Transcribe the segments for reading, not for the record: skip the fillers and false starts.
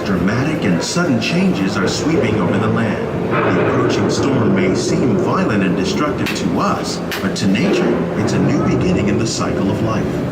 dramatic and sudden changes are sweeping over the land. The approaching storm may seem violent and destructive to us, but to nature, it's a new beginning in the cycle of life.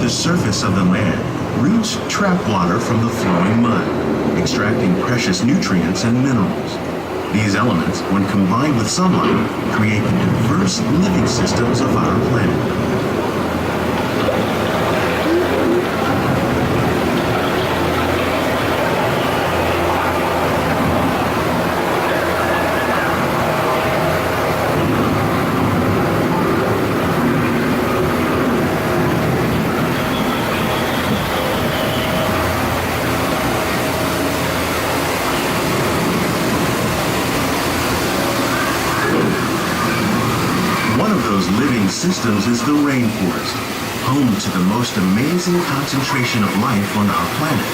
Surface of the land, roots trap water from the flowing mud, extracting precious nutrients and minerals. These elements, when combined with sunlight, create the diverse living systems of our planet. Living systems is the rainforest, home to the most amazing concentration of life on our planet.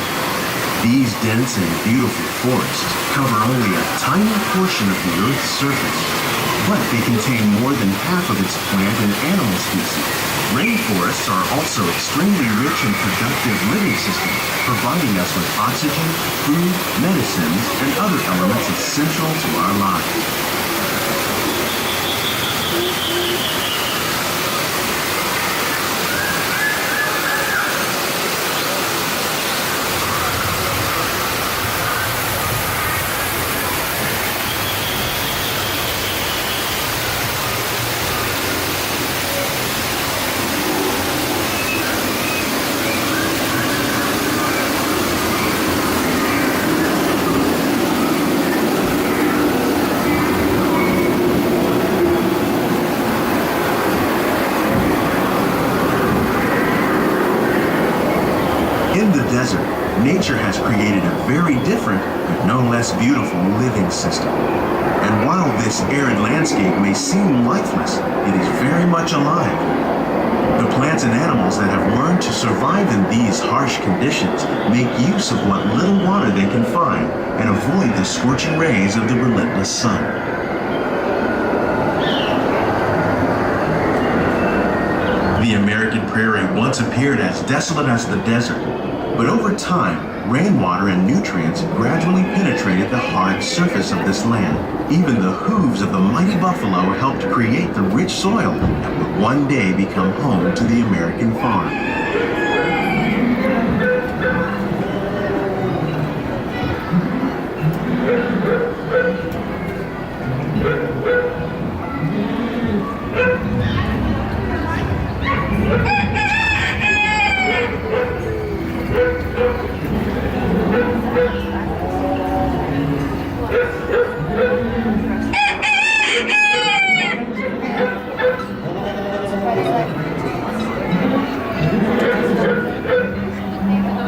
These dense and beautiful forests cover only a tiny portion of the Earth's surface, but they contain more than half of its plant and animal species. Rainforests are also extremely rich and productive living systems, providing us with oxygen, food, medicines, and other elements essential to our lives. Desert, nature has created a very different, but no less beautiful living system. And while this arid landscape may seem lifeless, it is very much alive. The plants and animals that have learned to survive in these harsh conditions make use of what little water they can find and avoid the scorching rays of the relentless sun. The American prairie once appeared as desolate as the desert. But over time, rainwater and nutrients gradually penetrated the hard surface of this land. Even the hooves of the mighty buffalo helped create the rich soil that would one day become home to the American farm.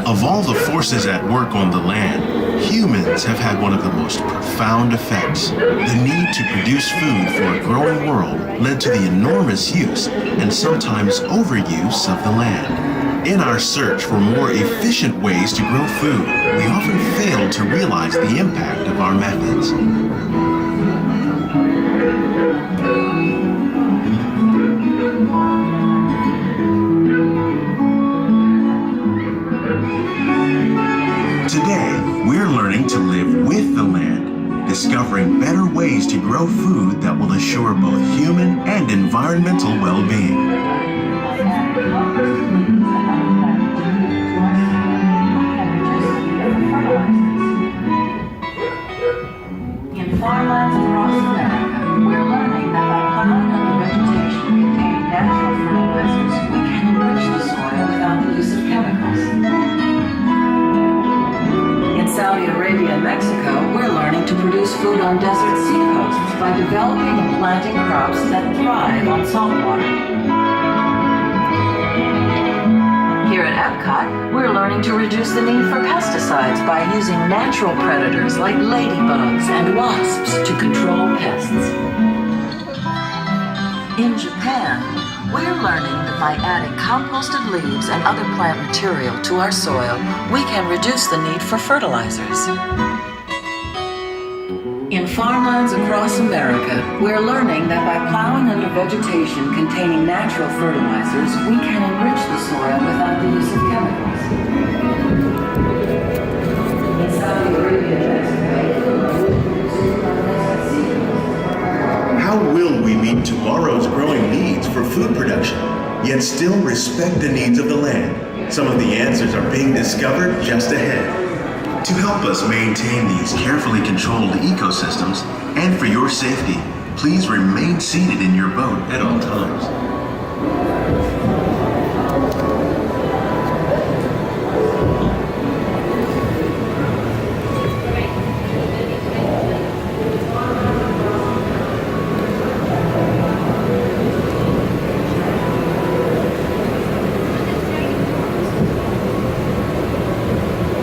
Of all the forces at work on the land, humans have had one of the most profound effects. The need to produce food for a growing world led to the enormous use and sometimes overuse of the land. In our search for more efficient ways to grow food, we often fail to realize the impact of our methods. Today, we're learning to live with the land, discovering better ways to grow food that will assure both human and environmental well-being. In farmlands across America, we're learning that by plowing under vegetation containing natural fertilizers, we can enrich the soil without the use of chemicals. In Saudi Arabia and Mexico, we're learning learning to produce food on desert seacoasts by developing and planting crops that thrive on salt water. Here at Epcot, we're learning to reduce the need for pesticides by using natural predators like ladybugs and wasps to control pests. In Japan, we're learning that by adding composted leaves and other plant material to our soil, we can reduce the need for fertilizers. In farmlands across America, we're learning that by plowing under vegetation containing natural fertilizers, we can enrich the soil without the use of chemicals. In Saudi Arabia, How will we meet tomorrow's growing needs for food production, yet still respect the needs of the land? Some of the answers are being discovered just ahead. To help us maintain these carefully controlled ecosystems, and for your safety, please remain seated in your boat at all times.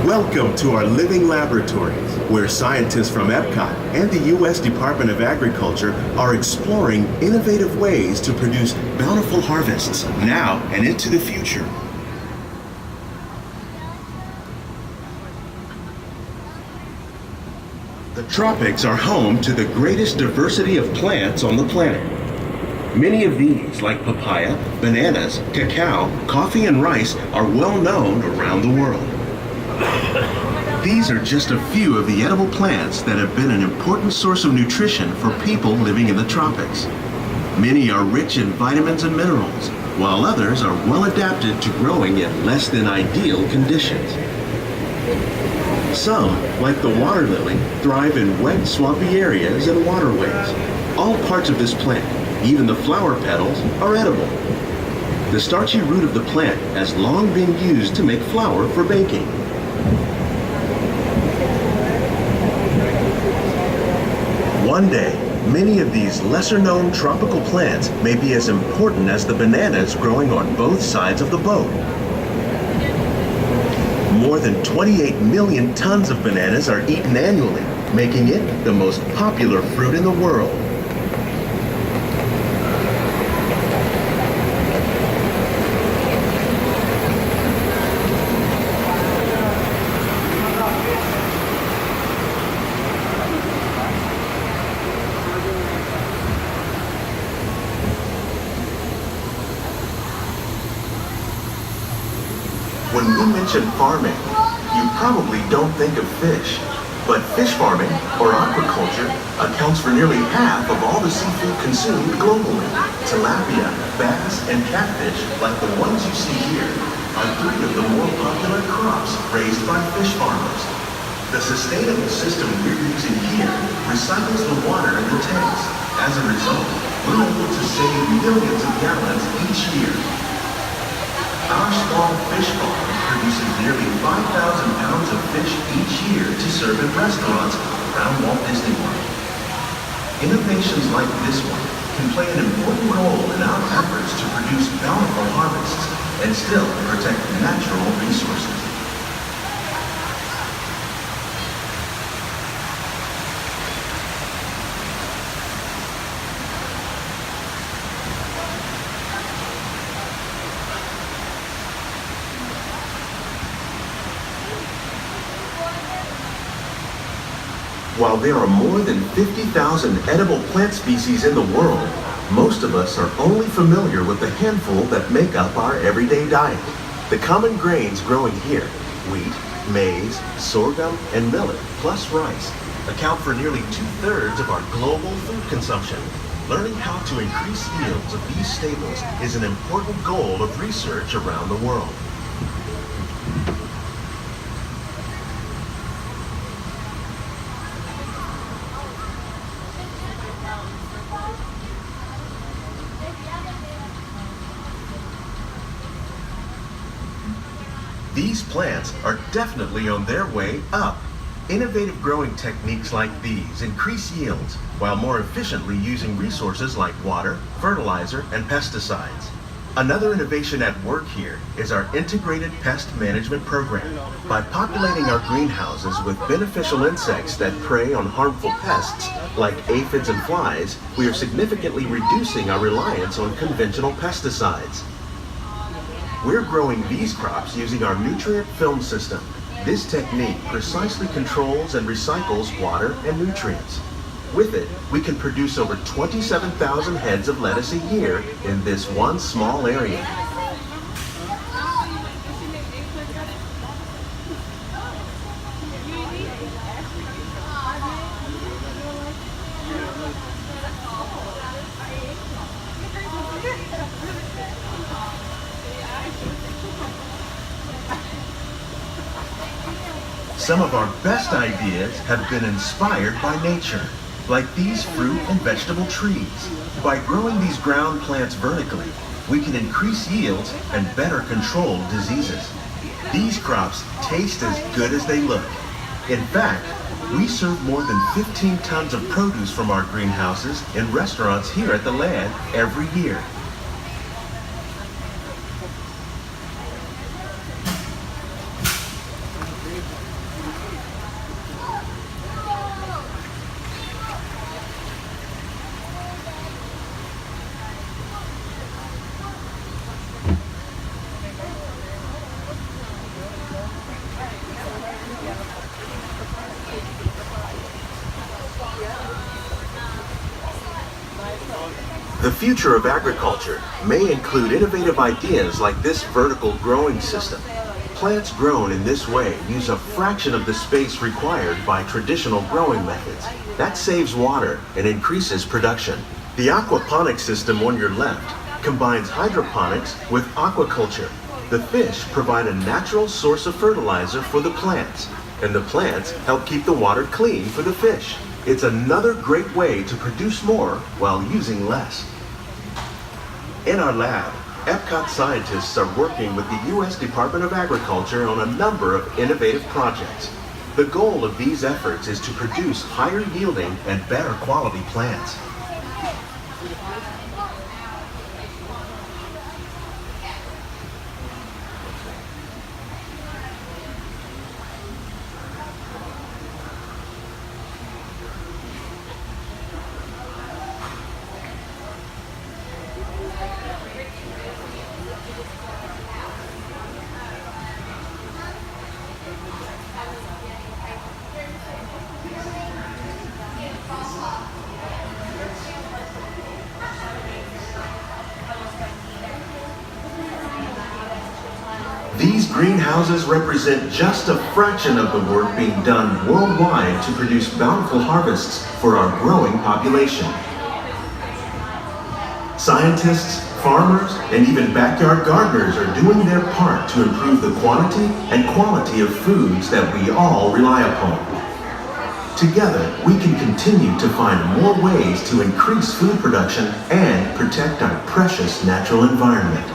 Welcome to our living laboratories, where scientists from Epcot and the U.S. Department of Agriculture are exploring innovative ways to produce bountiful harvests now and into the future. The tropics are home to the greatest diversity of plants on the planet. Many of these, like papaya, bananas, cacao, coffee, and rice, are well known around the world. These are just a few of the edible plants that have been an important source of nutrition for people living in the tropics. Many are rich in vitamins and minerals, while others are well adapted to growing in less than ideal conditions. Some, like the water lily, thrive in wet, swampy areas and waterways. All parts of this plant, even the flower petals, are edible. The starchy root of the plant has long been used to make flour for baking. One day, many of these lesser-known tropical plants may be as important as the bananas growing on both sides of the boat. More than 28 million tons of bananas are eaten annually, making it the most popular fruit in the world. When we mention farming, you probably don't think of fish. But fish farming, or aquaculture, accounts for nearly half of all the seafood consumed globally. Tilapia, bass, and catfish, like the ones you see here, are three of the more popular crops raised by fish farmers. The sustainable system we're using here recycles the water in the tanks. As a result, we're able to save millions of gallons each year. Our small fish farm produces nearly 5,000 pounds of fish each year to serve in restaurants around Walt Disney World. Innovations like this one can play an important role in our efforts to produce bountiful harvests and still protect natural resources. While there are more than 50,000 edible plant species in the world, most of us are only familiar with the handful that make up our everyday diet. The common grains growing here, wheat, maize, sorghum, and millet, plus rice, account for nearly 2/3 of our global food consumption. Learning how to increase yields of these staples is an important goal of research around the world. These plants are definitely on their way up. Innovative growing techniques like these increase yields while more efficiently using resources like water, fertilizer, and pesticides. Another innovation at work here is our integrated pest management program. By populating our greenhouses with beneficial insects that prey on harmful pests like aphids and flies, we are significantly reducing our reliance on conventional pesticides. We're growing these crops using our nutrient film system. This technique precisely controls and recycles water and nutrients. With it, we can produce over 27,000 heads of lettuce a year in this one small area. Some of our best ideas have been inspired by nature, like these fruit and vegetable trees. By growing these ground plants vertically, we can increase yields and better control diseases. These crops taste as good as they look. In fact, we serve more than 15 tons of produce from our greenhouses in restaurants here at the land every year. The future of agriculture may include innovative ideas like this vertical growing system. Plants grown in this way use a fraction of the space required by traditional growing methods. That saves water and increases production. The aquaponics system on your left combines hydroponics with aquaculture. The fish provide a natural source of fertilizer for the plants, and the plants help keep the water clean for the fish. It's another great way to produce more while using less. In our lab, Epcot scientists are working with the U.S. Department of Agriculture on a number of innovative projects. The goal of these efforts is to produce higher yielding and better quality plants. These greenhouses represent just a fraction of the work being done worldwide to produce bountiful harvests for our growing population. Scientists, farmers, and even backyard gardeners are doing their part to improve the quantity and quality of foods that we all rely upon. Together, we can continue to find more ways to increase food production and protect our precious natural environment.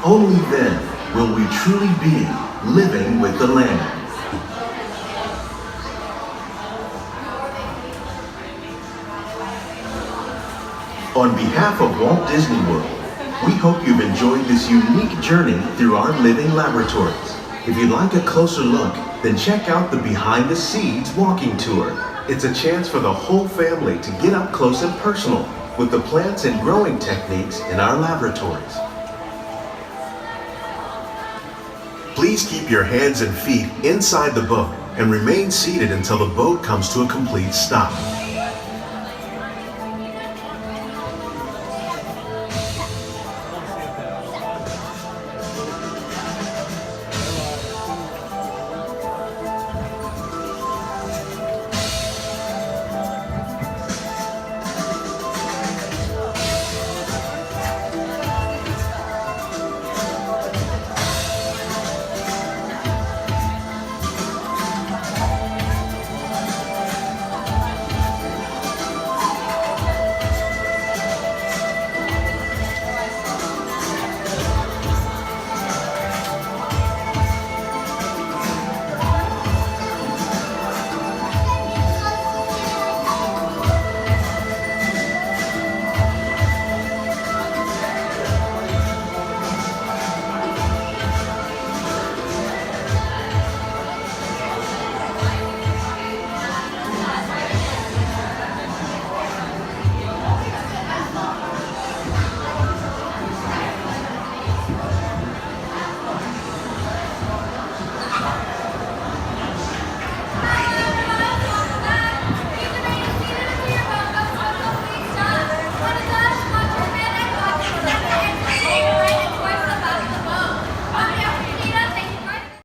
Only then will we truly be living with the land. On behalf of Walt Disney World, we hope you've enjoyed this unique journey through our living laboratories. If you'd like a closer look, then check out the Behind the Seeds walking tour. It's a chance for the whole family to get up close and personal with the plants and growing techniques in our laboratories. Please keep your hands and feet inside the boat and remain seated until the boat comes to a complete stop.